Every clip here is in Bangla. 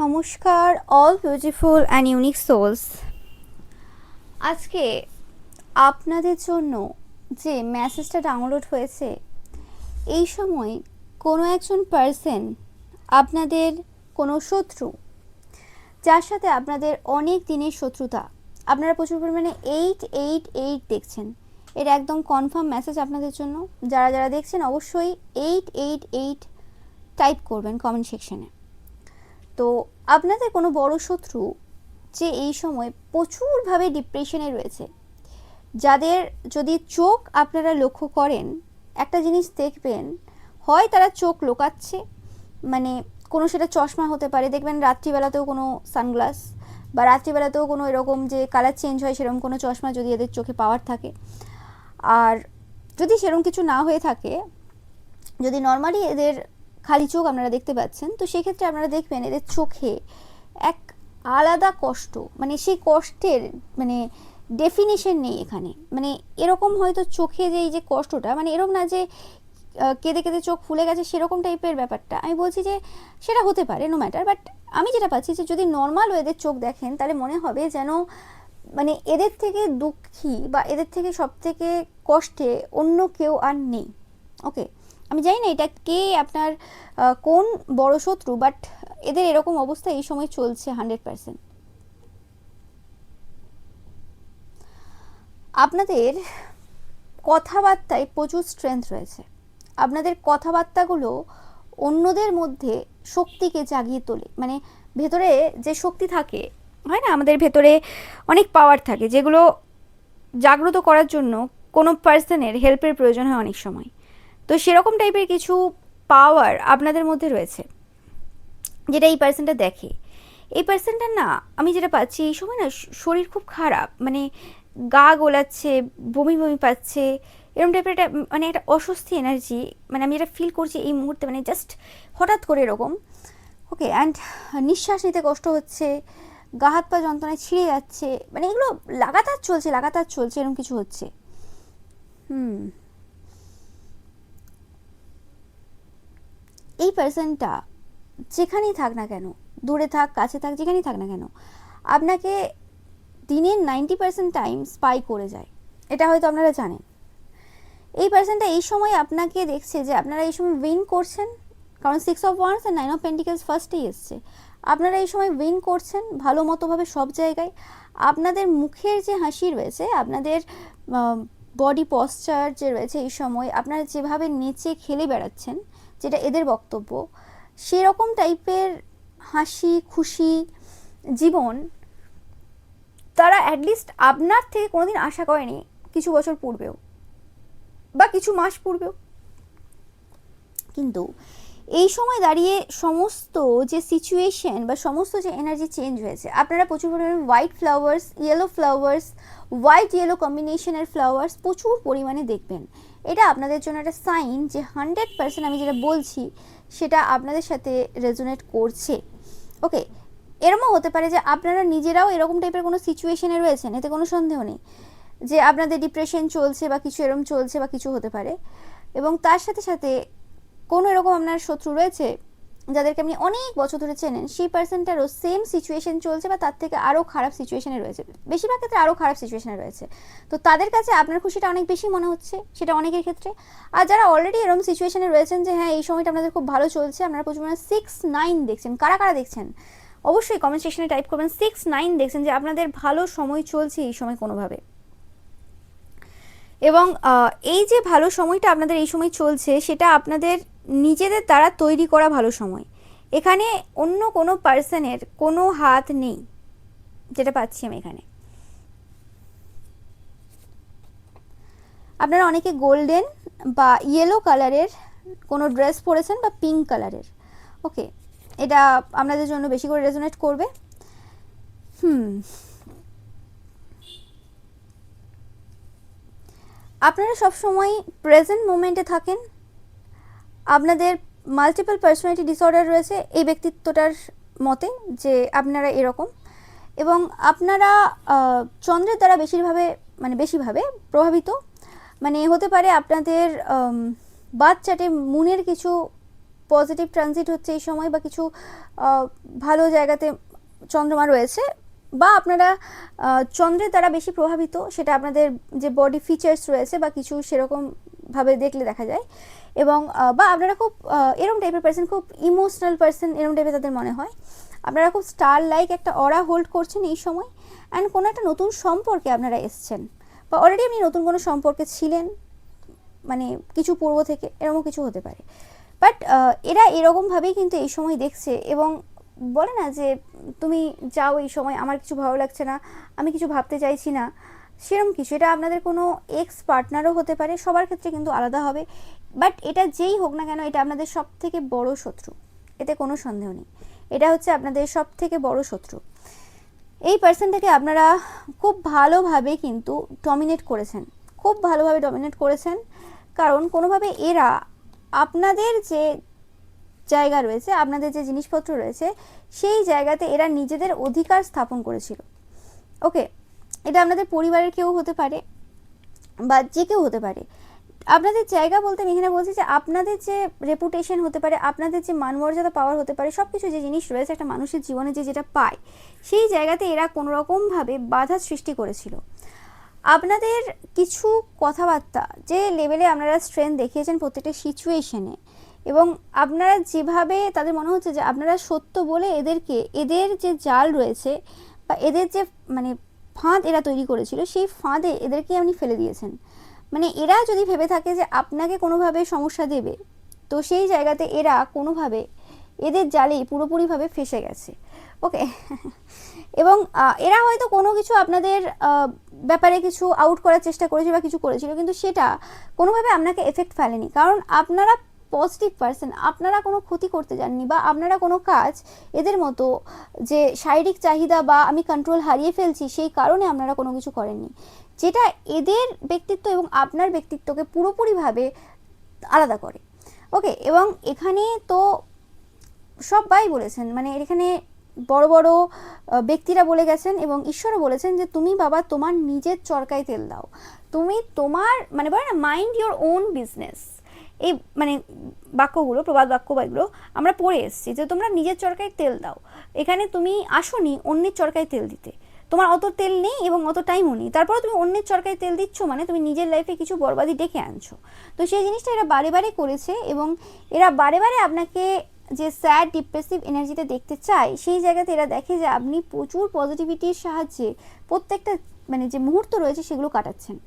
নমস্কার all beautiful and unique souls. আজকে আপনাদের জন্য যে মেসেজটা ডাউনলোড হয়েছে, এই সময় কোনো একজন পার্সন, আপনাদের কোনো শত্রু, যার সাথে আপনাদের অনেক দিনের শত্রুতা, আপনারা প্রচুর পরিমাণে 888 দেখছেন, এর একদম কনফার্ম মেসেজ আপনাদের জন্য। যারা যারা দেখছেন অবশ্যই 888 টাইপ করবেন কমেন্ট সেকশনে। তো আপনাদের কোনো বড় শত্রু যে এই সময় প্রচুরভাবে ডিপ্রেশনে রয়েছে, যাদের যদি চোখ আপনারা লক্ষ্য করেন একটা জিনিস দেখবেন, হয় তারা চোখ লোকাচ্ছে, মানে কোনো সেটা চশমা হতে পারে, দেখবেন রাত্রিবেলাতেও কোনো সানগ্লাস বা রাত্রিবেলাতেও কোনো এরকম যে কালার চেঞ্জ হয় সেরকম কোনো চশমা যদি এদের চোখে পাওয়ার থাকে। আর যদি সেরকম কিছু না হয়ে থাকে, যদি নর্মালি এদের খালি চোখ আপনারা দেখতে পাচ্ছেন, তো সেক্ষেত্রে আপনারা দেখবেন এদের চোখে এক আলাদা কষ্ট, মানে সেই কষ্টের মানে ডেফিনেশন নেই এখানে। মানে এরকম হয়তো চোখে যে এই যে কষ্টটা, মানে এরকম না যে কেঁদে কেঁদে চোখ ফুলে গেছে সেরকম টাইপের ব্যাপারটা আমি বলছি, যে সেটা হতে পারে, নো ম্যাটার। বাট আমি যেটা পাচ্ছি যে যদি নর্মাল এদের চোখ দেখেন তাহলে মনে হবে যেন মানে এদের থেকে দুঃখী বা এদের থেকে সব থেকে কষ্টে অন্য কেউ আর নেই। ওকে, আমি জানি না এটা কে আপনার কোন বড় শত্রু, বাট এদের এরকম অবস্থা এই সময় চলছে 100%। আপনাদের কথাবার্তায় প্রচুর স্ট্রেংথ রয়েছে, আপনাদের কথাবার্তাগুলো অন্যদের মধ্যে শক্তিকে জাগিয়ে তোলে। মানে ভেতরে যে শক্তি থাকে, হয় না আমাদের ভেতরে অনেক পাওয়ার থাকে, যেগুলো জাগ্রত করার জন্য কোনো পার্সনের হেল্পের প্রয়োজন হয় অনেক সময়। তো সেরকম টাইপের কিছু পাওয়ার আপনাদের মধ্যে রয়েছে, যেটা এই পার্সনটা দেখে। এই পার্সনটার না আমি যেটা পাচ্ছি এই সময় না শরীর খুব খারাপ, মানে গা গোলাচ্ছে, বমি বমি পাচ্ছে, এরকম টাইপের একটা মানে একটা অস্বস্তি এনার্জি, মানে আমি যেটা ফিল করছি এই মুহূর্তে, মানে জাস্ট হঠাৎ করে এরকম। ওকে, অ্যান্ড নিঃশ্বাস নিতে কষ্ট হচ্ছে, গা হাত পা যন্ত্রণায় ছিঁড়ে যাচ্ছে, মানে এগুলো লাগাতার চলছে এরকম কিছু হচ্ছে। এই পার্সনটা যেখানেই থাক না কেন, দূরে থাক কাছে থাক, যেখানেই থাক না কেন, আপনাকে দিনের 90% টাইম স্পাই করে যায়, এটা হয়তো আপনারা জানেন। এই পার্সনটা এই সময় আপনাকে দেখছে যে আপনারা এই সময় উইন করছেন, কারণ 6 of Wands R 9 of Pentacles ফার্স্টেই এসছে। আপনারা এই সময় উইন করছেন ভালো মতোভাবে সব জায়গায়। আপনাদের মুখের যে হাসি রয়েছে, আপনাদের বডি পশ্চার যে রয়েছে, এই সময় আপনারা যেভাবে নেচে খেলে বেড়াচ্ছেন, যেটা এদের বক্তব্য, সেরকম টাইপের হাসি খুশি জীবন তারা অ্যাটলিস্ট আপনার থেকে কোনোদিন আশা করেনি, কিছু বছর পূর্বেও বা কিছু মাস পূর্বেও। কিন্তু এই সময় দাঁড়িয়ে সমস্ত যে সিচুয়েশন বা সমস্ত যে এনার্জি চেঞ্জ হয়েছে, আপনারা প্রচুর পরিমাণে white flowers, yellow flowers, white yellow কম্বিনেশনের ফ্লাওয়ার্স প্রচুর পরিমাণে দেখবেন। এটা আপনাদের জন্য একটা সাইন যে 100% আমি যেটা বলছি সেটা আপনাদের সাথে রেজোনেট করছে। ওকে, এরকমও হতে পারে যে আপনারা নিজেরাও এরকম টাইপের কোনো সিচুয়েশনে রয়েছেন, এতে কোনো সন্দেহ নেই, যে আপনাদের ডিপ্রেশন চলছে বা কিছু এরকম চলছে বা কিছু হতে পারে। এবং তার সাথে সাথে কোনো এরকম আপনার শত্রু রয়েছে যাদেরকে আপনি অনেক বছর ধরে চেনেন, সেই পার্সনটারও সেম সিচুয়েশন চলছে বা তার থেকে আরও খারাপ সিচুয়েশনে রয়েছে, বেশিরভাগ ক্ষেত্রে আরও খারাপ সিচুয়েশনে রয়েছে। তো তাদের কাছে আপনার খুশিটা অনেক বেশি মনে হচ্ছে, সেটা অনেকের ক্ষেত্রে। আর যারা অলরেডি এরকম সিচুয়েশনে রয়েছেন যে হ্যাঁ এই সময়টা আপনাদের খুব ভালো চলছে, আপনারা প্রচুর মানে 6-9 দেখছেন, কারা কারা দেখছেন অবশ্যই কমেন্ট সেকশনে টাইপ করবেন। 6-9 দেখছেন যে আপনাদের ভালো সময় চলছে এই সময় কোনোভাবে। এবং এই যে ভালো সময়টা আপনাদের এই সময় চলছে, সেটা আপনাদের নিজেদের দ্বারা তৈরি করা ভালো সময়। এখানে অন্য কোনো পার্সনের কোনো হাত নেই, যেটা পাচ্ছি আমি এখানে। আপনারা অনেকে গোল্ডেন বা ইয়েলো কালারের কোনো ড্রেস পরেছেন বা পিঙ্ক কালারের। ওকে, এটা আপনাদের জন্য বেশি করে রেজোনেট করবে। আপনারা সবসময় প্রেজেন্ট মোমেন্টে থাকেন। আপনাদের মাল্টিপল পার্সোনালিটি ডিসঅর্ডার রয়েছে এই ব্যক্তিত্বটার মতে, যে আপনারা এরকম। এবং আপনারা চন্দ্রের দ্বারা বেশিভাবে প্রভাবিত। মানে হতে পারে আপনাদের বার্থ চার্টে মুনের কিছু পজিটিভ ট্রানজিট হচ্ছে এই সময়, বা কিছু ভালো জায়গাতে চন্দ্রমা রয়েছে, বা আপনারা চন্দ্রের দ্বারা বেশি প্রভাবিত, সেটা আপনাদের যে বডি ফিচার্স রয়েছে বা কিছু সেরকমভাবে দেখলে দেখা যায়। এবং বা আপনারা খুব এরম টাইপের পার্সন, খুব ইমোশনাল পার্সন এরম টাইপের তাদের মনে হয়। আপনারা খুব স্টার লাইক একটা অরা হোল্ড করছেন এই সময়, অ্যান্ড কোনো একটা নতুন সম্পর্কে আপনারা এসছেন, বা অলরেডি আপনি নতুন কোনো সম্পর্কে ছিলেন, মানে কিছু পূর্ব থেকে, এরকমও কিছু হতে পারে। বাট এরা এরকমভাবেই কিন্তু এই সময় দেখছে, এবং বলে না যে তুমি যাও এই সময়, আমার কিছু ভালো লাগছে না, আমি কিছু ভাবতে চাইছি না, সেরকম কিছু। এটা আপনাদের কোনো এক্স পার্টনারও হতে পারে, সবার ক্ষেত্রে কিন্তু আলাদা হবে। বাট এটা যেই হোক না কেন, এটা আপনাদের সব থেকে বড় শত্রু, এতে কোনো সন্দেহ নেই। এটা হচ্ছে আপনাদের সব থেকে বড় শত্রু। এই পার্সনটাকে আপনারা খুব ভালোভাবে কিন্তু ডমিনেট করেছেন, খুব ভালোভাবে ডমিনেট করেছেন, কারণ কোনোভাবে এরা আপনাদের যে জায়গা রয়েছে, আপনাদের যে জিনিসপত্র রয়েছে, সেই জায়গাতে এরা নিজেদের অধিকার স্থাপন করেছিল। ওকে, এটা আপনাদের পরিবারের কেউ হতে পারে, বা যে কেউ হতে পারে। আপনাদের জায়গা বলতে আমি এখানে বলছি যে আপনাদের যে রেপুটেশন হতে পারে, আপনাদের যে মানমর্যাদা পাওয়ার হতে পারে, সব কিছু যে জিনিস রয়েছে একটা মানুষের জীবনে যেটা পায়, সেই জায়গাতে এরা কোনোরকমভাবে বাধা সৃষ্টি করেছিল। আপনাদের কিছু কথাবার্তা যে লেভেলে আপনারা স্ট্রেংথ দেখিয়েছেন প্রত্যেকটা সিচুয়েশনে, এবং আপনারা যেভাবে তাদের মনে হচ্ছে যে আপনারা সত্য বলে এদেরকে, এদের যে জাল রয়েছে বা এদের যে মানে ফাঁদ এরা তৈরি করেছিল, সেই ফাঁদে এদেরকে আপনি ফেলে দিয়েছেন। মানে এরা যদি ভেবে থাকে যে আপনাকে কোনোভাবে সমস্যা দেবে, তো সেই জায়গাতে এরা কোনোভাবে এদের জালেই পুরোপুরিভাবে ফেসে গেছে। ওকে, এবং এরা হয়তো কোনো কিছু আপনাদের ব্যাপারে কিছু আউট করার চেষ্টা করেছিল বা কিছু করেছিল, কিন্তু সেটা কোনোভাবে আপনাকে এফেক্ট ফেলেনি, কারণ আপনারা পজিটিভ পার্সন, আপনারা কোনো ক্ষতি করতে যাননি, বা আপনারা কোনো কাজ এদের মতো যে শারীরিক চাহিদা বা আমি কন্ট্রোল হারিয়ে ফেলছি সেই কারণে আপনারা কোনো কিছু করেননি, যেটা এদের ব্যক্তিত্ব এবং আপনার ব্যক্তিত্বকে পুরোপুরিভাবে আলাদা করে। ওকে, এবং এখানে তো সবাই বলেছেন, মানে এখানে বড় বড় ব্যক্তিরা বলে গেছেন, এবং ঈশ্বরও বলেছেন যে তুমি বাবা তোমার নিজের চরকায় তেল দাও, তুমি তোমার মানে বলে না মাইন্ড ইওর ওন বিজনেস, এই মানে বাক্যগুলো, প্রবাদ বাক্য বা এগুলো আমরা পড়ে এসেছি যে তোমরা নিজের চরকায় তেল দাও। এখানে তুমি আসোনি অন্যের চরকায় তেল দিতে, তোমার অত তেল নেই এবং অত টাইমও নেই, তারপরে তুমি অন্যের চরকায় তেল দিচ্ছ, মানে তুমি নিজের লাইফে কিছু বরবাদি ডেকে আনছো। তো সেই জিনিসটা এরা বারে বারে করেছে, এবং এরা বারে বারে আপনাকে যে স্যাড ডিপ্রেসিভ এনার্জিতে দেখতে চায়, সেই জায়গাতে এরা দেখে যে আপনি প্রচুর পজিটিভিটির সাহায্যে প্রত্যেকটা মানে যে মুহূর্ত রয়েছে সেগুলো কাটাচ্ছেন।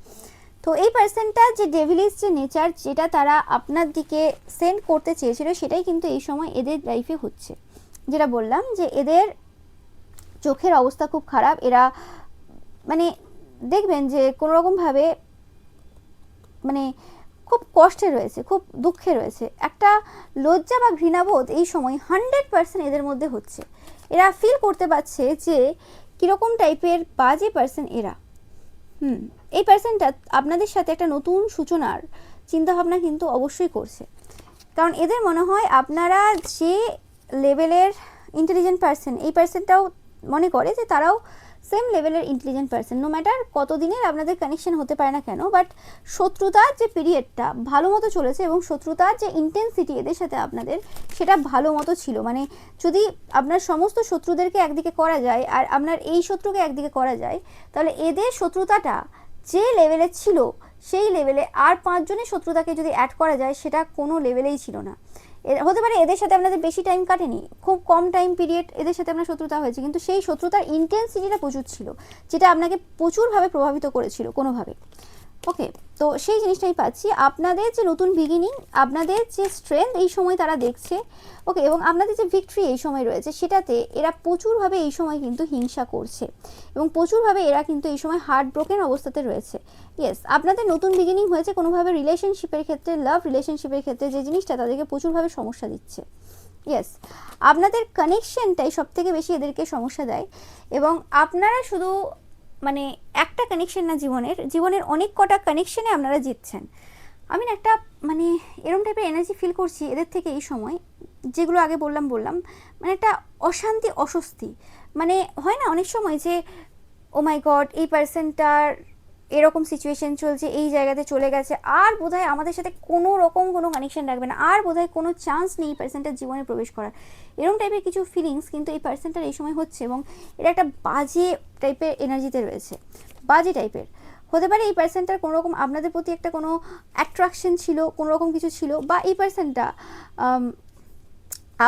তো এই পার্সনটা যে ডেভিলিস যে নেচার, যেটা তারা আপনার দিকে সেন্ড করতে চেয়েছিল, সেটাই কিন্তু এই সময় এদের লাইফে হচ্ছে। যেটা বললাম যে এদের চোখের অবস্থা খুব খারাপ, এরা মানে দেখবেন যে কোনোরকমভাবে মানে খুব কষ্টে রয়েছে, খুব দুঃখে রয়েছে, একটা লজ্জা বা ঘৃণাবোধ এই সময় 100% এদের মধ্যে হচ্ছে। এরা ফিল করতে পারছে যে কীরকম টাইপের বাজে পার্সন এরা। এই পার্সনটা আপনাদের সাথে একটা নতুন সূচনার চিন্তাভাবনা কিন্তু অবশ্যই করছে, কারণ এদের মনে হয় আপনারা যে লেভেলের ইন্টেলিজেন্ট পার্সন, এই পার্সনটাও মনে করে যে তারাও সেম লেভেলের ইন্টেলিজেন্ট পার্সন। নো ম্যাটার কতদিনের আপনাদের কানেকশন হতে পারে না কেন, বাট শত্রুতার যে পিরিয়ডটা ভালো মতো চলেছে, এবং শত্রুতার যে ইন্টেন্সিটি এদের সাথে আপনাদের, সেটা ভালো মতো ছিল। মানে যদি আপনার সমস্ত শত্রুদেরকে একদিকে করা যায় আর আপনার এই শত্রুকে একদিকে করা যায়, তাহলে এদের শত্রুতাটা যে লেভেলে ছিল সেই লেভেলে আর 5 জনের শত্রুতাকে যদি অ্যাড করা যায়, সেটা কোনো লেভেলেই ছিল না। হতে পারে এদের সাথে আপনাদের বেশি টাইম কাটেনি, খুব কম টাইম পিরিয়ড এদের সাথে আপনার শত্রুতা হয়েছে, কিন্তু সেই শত্রুতার ইন্টেন্সিটিটা প্রচুর ছিল, যেটা আপনাকে প্রচুরভাবে প্রভাবিত করেছিল কোনোভাবে। ওকে, তো সেই জিনিসটাই পাচ্ছি, আপনাদের যে নতুন বিগিনিং, আপনাদের যে স্ট্রেংথ এই সময় তারা দেখছে। ওকে, এবং আপনাদের যে ভিক্টরি এই সময় রয়েছে, সেটাতে এরা প্রচুরভাবে এই সময় কিন্তু হিংসা করছে, এবং প্রচুরভাবে এরা কিন্তু এই সময় হার্ট ব্রোকেন অবস্থাতে রয়েছে। ইয়েস, আপনাদের নতুন বিগিনিং হয়েছে কোনোভাবে রিলেশনশিপের ক্ষেত্রে, লাভ রিলেশনশিপের ক্ষেত্রে, যে জিনিসটা তাদেরকে প্রচুরভাবে সমস্যা দিচ্ছে। ইয়েস, আপনাদের কানেকশনটাই সব থেকে বেশি এদেরকে সমস্যা দেয়, এবং আপনারা শুধু মানে একটা কানেকশন না, জীবনের অনেক কটা কানেকশনে আপনারা জিতছেন। আমি না একটা মানে এরম টাইপের এনার্জি ফিল করছি এদের থেকে এই সময়, যেগুলো আগে বললাম মানে একটা অশান্তি, অস্বস্তি, মানে হয় না অনেক সময় যে ও মাই গড এই পার্সনটার এরকম সিচুয়েশন চলছে, এই জায়গাতে চলে গেছে, আর বোধহয় আমাদের সাথে কোনো রকম কোনো কানেকশন রাখবে না, আর বোধহয় কোনো চান্স নেই এই পার্সনটার জীবনে প্রবেশ করার, এরকম টাইপের কিছু ফিলিংস কিন্তু এই পার্সনটার এই সময় হচ্ছে। এবং এটা একটা বাজে টাইপের এনার্জিতে রয়েছে, বাজে টাইপের হতে পারে। এই পার্সনটার কোনো রকম আপনাদের প্রতি একটা কোনো অ্যাট্রাকশন ছিল, কোনো রকম কিছু ছিল, বা এই পার্সনটা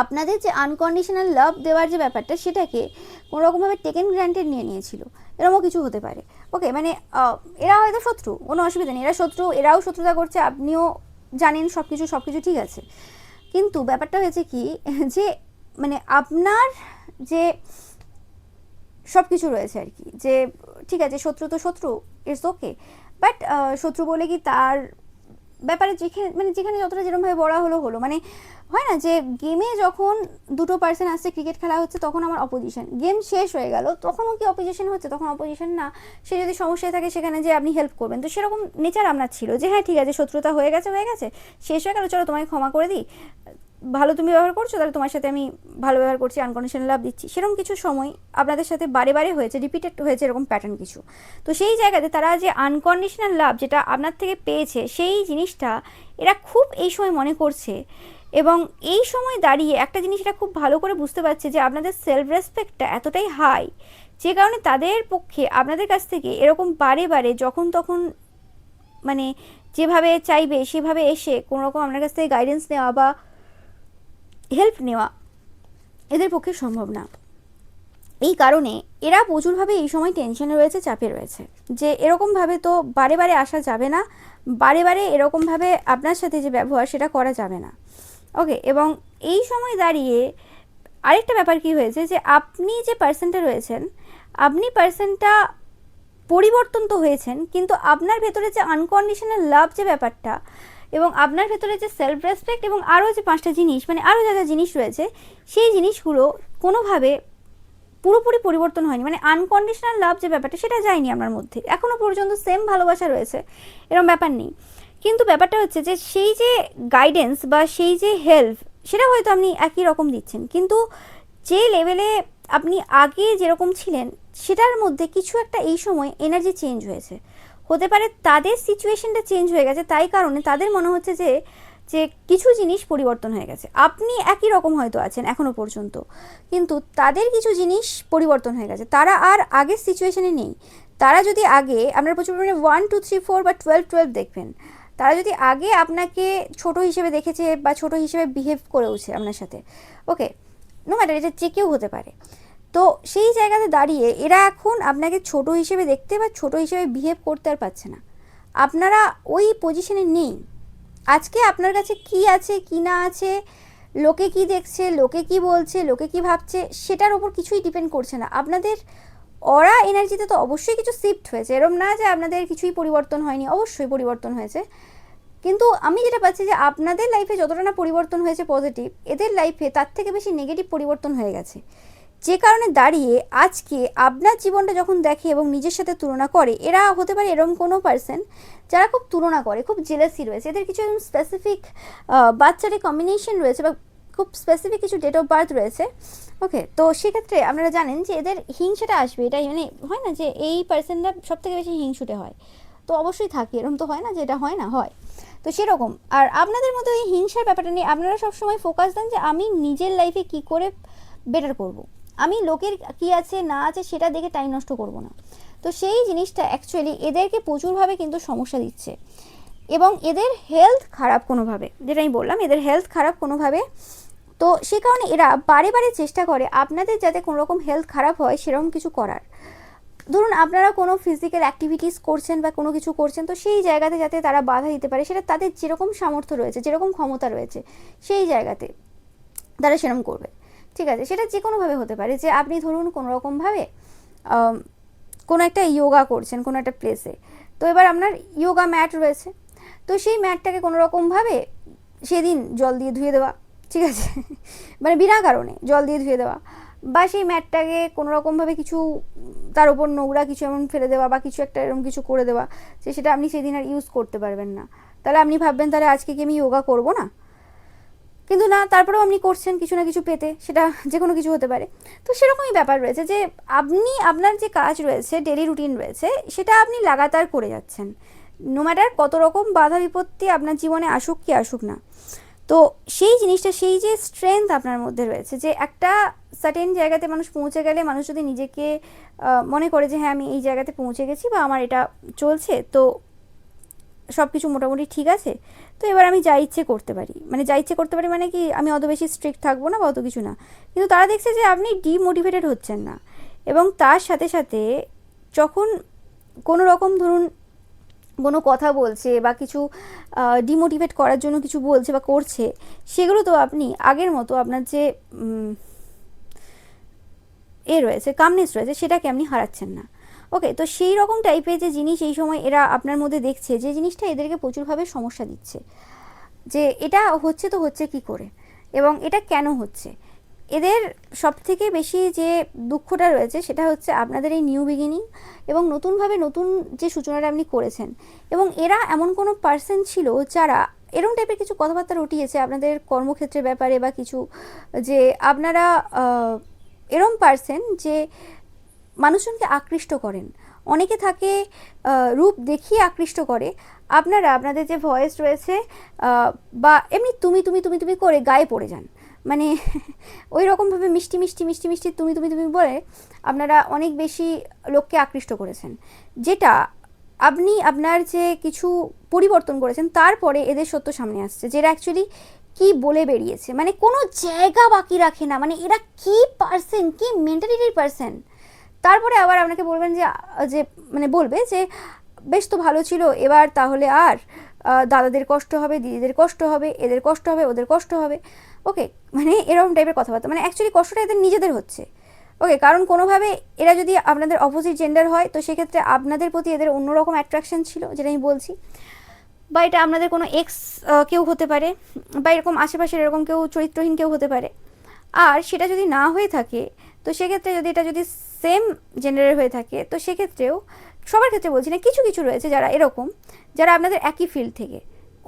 আপনাদের যে আনকন্ডিশনাল লাভ দেওয়ার যে ব্যাপারটা সেটাকে কোনোরকমভাবে টেকেন গ্রান্টেড নিয়ে নিয়েছিল, এরকমও কিছু হতে পারে। ওকে, মানে এরা হয়তো শত্রু, কোনো অসুবিধা নেই, এরা শত্রু, এরাও শত্রুতা করছে, আপনিও জানেন সব কিছু ঠিক আছে। কিন্তু ব্যাপারটা হয়েছে কি, যে মানে আপনার যে সব কিছু রয়েছে আর কি, যে ঠিক আছে শত্রু তো শত্রু, ইটস ওকে, বাট শত্রু বলে কি তার ব্যাপারে যেখানে যতটা যেরকমভাবে বলা হলো মানে হয় না যে গেমে যখন দুটো পার্সন আসছে, ক্রিকেট খেলা হচ্ছে, তখন আমার অপোজিশন, গেম শেষ হয়ে গেল তখনও কি অপোজিশন হচ্ছে, তখন অপোজিশন না, সে যদি সমস্যায় থাকে সেখানে যে আপনি হেল্প করবেন। তো সেরকম নেচার আপনার ছিল যে হ্যাঁ ঠিক আছে শত্রুতা হয়ে গেছে শেষ হয়ে গেল, চলো তোমায় ক্ষমা করে দিই, ভালো তুমি ব্যবহার করছো তাহলে তোমার সাথে আমি ভালো ব্যবহার করছি, আনকন্ডিশনাল লাভ দিচ্ছি। সেরকম কিছু সময় আপনাদের সাথে বারে বারে হয়েছে, রিপিটেড হয়েছে এরকম প্যাটার্ন কিছু। তো সেই জায়গাতে তারা যে আনকন্ডিশনাল লাভ যেটা আপনার থেকে পেয়েছে সেই জিনিসটা এরা খুব এই সময় মনে করছে। এবং এই সময় দাঁড়িয়ে একটা জিনিস এটা খুব ভালো করে বুঝতে পারছে যে আপনাদের সেলফ রেসপেক্টটা এতটাই হাই, যে কারণে তাদের পক্ষে আপনাদের কাছ থেকে এরকম বারে বারে যখন তখন মানে যেভাবে চাইবে সেভাবে এসে কোনো রকম আপনার কাছ থেকে গাইডেন্স নেওয়া বা হেল্প নেওয়া এদের পক্ষে সম্ভব না। এই কারণে এরা প্রচুরভাবে এই সময় টেনশনে রয়েছে, চাপে রয়েছে, যে এরকমভাবে তো বারে বারে আসা যাবে না, বারে বারে এরকমভাবে আপনার সাথে যে ব্যবহার সেটা করা যাবে না। ওকে, এবং এই সময় দাঁড়িয়ে আরেকটা ব্যাপার কি হয়েছে, যে আপনি যে পার্সনটা রয়েছেন, আপনি পার্সনটা পরিবর্তন তো হয়েছেন, কিন্তু আপনার ভেতরে যে আনকন্ডিশনাল লাভ যে ব্যাপারটা এবং আপনার ভেতরে যে সেলফ রেসপেক্ট এবং আরও যে 5টা জিনিস মানে আরও যা যা জিনিস রয়েছে সেই জিনিসগুলো কোনোভাবে পুরোপুরি পরিবর্তন হয়নি। মানে আনকন্ডিশনাল লাভ যে ব্যাপারটা সেটা যায়নি আপনার মধ্যে, এখনও পর্যন্ত সেম ভালোবাসা রয়েছে, এরকম ব্যাপার নেই। কিন্তু ব্যাপারটা হচ্ছে যে সেই যে গাইডেন্স বা সেই যে হেল্প সেটা হয়তো আপনি একই রকম দিচ্ছেন, কিন্তু যে লেভেলে আপনি আগে যেরকম ছিলেন সেটার মধ্যে কিছু একটা এই সময় এনার্জি চেঞ্জ হয়েছে। হতে পারে তাদের সিচুয়েশনটা চেঞ্জ হয়ে গেছে, তাই কারণে তাদের মনে হচ্ছে যে যে কিছু জিনিস পরিবর্তন হয়ে গেছে। আপনি একই রকম হয়তো আছেন এখনও পর্যন্ত, কিন্তু তাদের কিছু জিনিস পরিবর্তন হয়ে গেছে, তারা আর আগের সিচুয়েশনে নেই। তারা যদি আগে, আপনারা প্রচুর পরিমাণে 1 2 3 4 বা 12 দেখবেন, তারা যদি আগে আপনাকে ছোট হিসেবে দেখেছে বা ছোট হিসেবে বিহেভ করেওছে আপনার সাথে, ওকে, নো ম্যাটার, এটা যে কেউ হতে পারে, তো সেই জায়গাতে দাঁড়িয়ে এরা এখন আপনাকে ছোট হিসেবে দেখতে বা ছোট হিসেবে বিহেভ করতে আর পারছে না। আপনারা ওই পজিশনে নেই। আজকে আপনার কাছে কি আছে কি না আছে, লোকে কি দেখছে, লোকে কি বলছে, লোকে কি ভাবছে, সেটার ওপর কিছুই ডিপেন্ড করছে না। আপনাদের অরা এনার্জিতে তো অবশ্যই কিছু শিফট হয়েছে, এরম না যে আপনাদের কিছুই পরিবর্তন হয়নি, অবশ্যই পরিবর্তন হয়েছে। কিন্তু আমি যেটা পাচ্ছি যে আপনাদের লাইফে যতটা না পরিবর্তন হয়েছে পজিটিভ, এদের লাইফে তার থেকে বেশি নেগেটিভ পরিবর্তন হয়ে গেছে। যে কারণে দাঁড়িয়ে আজকে আপনার জীবনটা যখন দেখে এবং নিজের সাথে তুলনা করে, এরা হতে পারে এরকম কোনো পার্সন যারা খুব তুলনা করে, খুব জেলাসি রয়েছে, এদের কিছু একদম স্পেসিফিক বাচ্চাদের কম্বিনেশন রয়েছে বা খুব স্পেসিফিক কিছু ডেট অফ বার্থ রয়েছে। ওকে, তো সেক্ষেত্রে আপনারা জানেন যে এদের হিংসাটা আসবে, এটাই মানে হয় না যে এই পার্সনটা সব থেকে বেশি হিংসুটে হয়, তো অবশ্যই থাকে, এরকম তো হয় না যে এটা হয় না, হয়। তো সেরকম আর আপনাদের মধ্যে এই হিংসার ব্যাপারটা নিয়ে আপনারা সবসময় ফোকাস দেন যে আমি নিজের লাইফে কি করে বেটার করব, আমি লোকের কি আছে না আছে সেটা দেখে টাইম নষ্ট করব না। তো সেই জিনিসটা অ্যাকচুয়ালি এদেরকে প্রচুরভাবে কিন্তু সমস্যা দিচ্ছে, এবং এদের হেলথ খারাপ কোনোভাবে, যেটা আমি বললাম এদের হেলথ খারাপ কোনোভাবে। তো সে কারণে এরা বারে বারে চেষ্টা করে আপনাদের যাতে কোনো রকম হেলথ খারাপ হয় সেরকম কিছু করার। ধরুন আপনারা কোনো ফিজিক্যাল অ্যাক্টিভিটিস করছেন বা কোনো কিছু করছেন, তো সেই জায়গাতে যাতে তারা বাধা দিতে পারে, সেটা তাদের যেরকম সামর্থ্য রয়েছে, যেরকম ক্ষমতা রয়েছে সেই জায়গাতে তারা সেরকম করবে। ঠিক আছে, সেটা যে কোনোভাবে হতে পারে, যে আপনি ধরুন কোনো রকমভাবে কোনো একটা ইয়োগা করছেন কোনো একটা প্লেসে, তো এবার আপনার ইয়োগা ম্যাট রয়েছে, তো সেই ম্যাটটাকে কোনো রকমভাবে সেদিন জল দিয়ে ধুয়ে দেওয়া, ঠিক আছে মানে বিনা কারণে জল দিয়ে ধুয়ে দেওয়া, বা সেই ম্যাটটাকে কোনো রকমভাবে কিছু তার উপর নোংরা কিছু এমন ফেলে দেওয়া বা কিছু একটা এরকম কিছু করে দেওয়া যে সেটা আপনি সেদিন আর ইউজ করতে পারবেন না। তাহলে আপনি ভাববেন তাহলে আজকে কি আমি যোগা করবো না, কিন্তু না, তারপরেও আপনি করছেন কিছু না কিছু পেতে, সেটা যে কোনো কিছু হতে পারে। তো সেরকমই ব্যাপার রয়েছে যে আপনি আপনার যে কাজ রয়েছে, ডেলি রুটিন রয়েছে, সেটা আপনি লাগাতার করে যাচ্ছেন, নো ম্যাটার কত রকম বাধা বিপত্তি আপনার জীবনে আসুক কি আসুক না। তো সেই জিনিসটা, সেই যে স্ট্রেংথ আপনার মধ্যে রয়েছে, যে একটা সার্টেন জায়গাতে মানুষ পৌঁছে গেলে, মানুষ যদি নিজেকে মনে করে যে হ্যাঁ আমি এই জায়গাতে পৌঁছে গেছি বা আমার এটা চলছে, তো সব কিছু মোটামুটি ঠিক আছে, তো এবার আমি যা ইচ্ছে করতে পারি, মানে যা ইচ্ছে করতে পারি মানে কি, আমি অত বেশি স্ট্রিক্ট থাকবো না বা অত কিছু না। কিন্তু তারা দেখছে যে আপনি ডিমোটিভেটেড হচ্ছেন না, এবং তার সাথে সাথে যখন কোনো রকম ধরুন কোনো কথা বলছে বা কিছু ডিমোটিভেট করার জন্য কিছু বলছে বা করছে, সেগুলো তো আপনি আগের মতো আপনার যে রয়েছে, কামনেস রয়েছে, সেটাকে আপনি হারাচ্ছেন না। ওকে, তো সেই রকম টাইপের যে জিনিস এই সময় এরা আপনার মধ্যে দেখছে, যে জিনিসটা এদেরকে প্রচুরভাবে সমস্যা দিচ্ছে, যে এটা হচ্ছে তো হচ্ছে কি করে, এবং এটা কেন হচ্ছে। এদের সবথেকে বেশি যে দুঃখটা রয়েছে সেটা হচ্ছে আপনাদের এই নিউ বিগিনিং এবং নতুনভাবে নতুন যে সূচনাটা আপনি করেছেন। এবং এরা এমন কোনো পার্সন ছিল যারা এরকম টাইপের কিছু কথাবার্তা রটিয়েছে আপনাদের কর্মক্ষেত্রের ব্যাপারে বা কিছু, যে আপনারা এরম পার্সন যে মানুষজনকে আকৃষ্ট করেন। অনেকে থাকে রূপ দেখিয়ে আকৃষ্ট করে, আপনারা আপনাদের যে ভয়েস রয়েছে বা এমনি তুমি তুমি তুমি তুমি করে গায়ে পড়ে যান, মানে ওই রকমভাবে মিষ্টি মিষ্টি মিষ্টি মিষ্টি তুমি তুমি তুমি বলে আপনারা অনেক বেশি লোককে আকৃষ্ট করেছেন, যেটা আপনি আপনার যে কিছু পরিবর্তন করেছেন তারপরে এদের সত্য সামনে আসছে, যেটা অ্যাকচুয়ালি কি বলে বেরিয়েছে, মানে কোনো জায়গা বাকি রাখে না, মানে এরা কি পার্সন, কি মেন্টালিটির পার্সন। তারপরে আবার আপনাকে বলবেন যে যে মানে বলবে যে বেশ তো ভালো ছিল, এবার তাহলে আর দাদাদের কষ্ট হবে, দিদিদের কষ্ট হবে, এদের কষ্ট হবে, ওদের কষ্ট হবে। ওকে, মানে এরকম টাইপের কথাবার্তা, মানে অ্যাকচুয়ালি কষ্টটা এদের নিজেদের হচ্ছে। ওকে, কারণ কোনোভাবে এরা যদি আপনাদের অপোজিট জেন্ডার হয়, তো সেক্ষেত্রে আপনাদের প্রতি এদের অন্যরকম অ্যাট্রাকশন ছিল, যেটা আমি বলছি, বা এটা আপনাদের কোনো এক্স কেউ হতে পারে, বা এরকম আশেপাশের এরকম কেউ চরিত্রহীন কেউ হতে পারে। আর সেটা যদি না হয়ে থাকে, তো সেক্ষেত্রে যদি এটা যদি সেম জেন্ডারের হয়ে থাকে, তো সেক্ষেত্রেও সবার ক্ষেত্রে বলছি না, কিছু কিছু রয়েছে যারা এরকম, যারা আপনাদের একই ফিল্ড থেকে,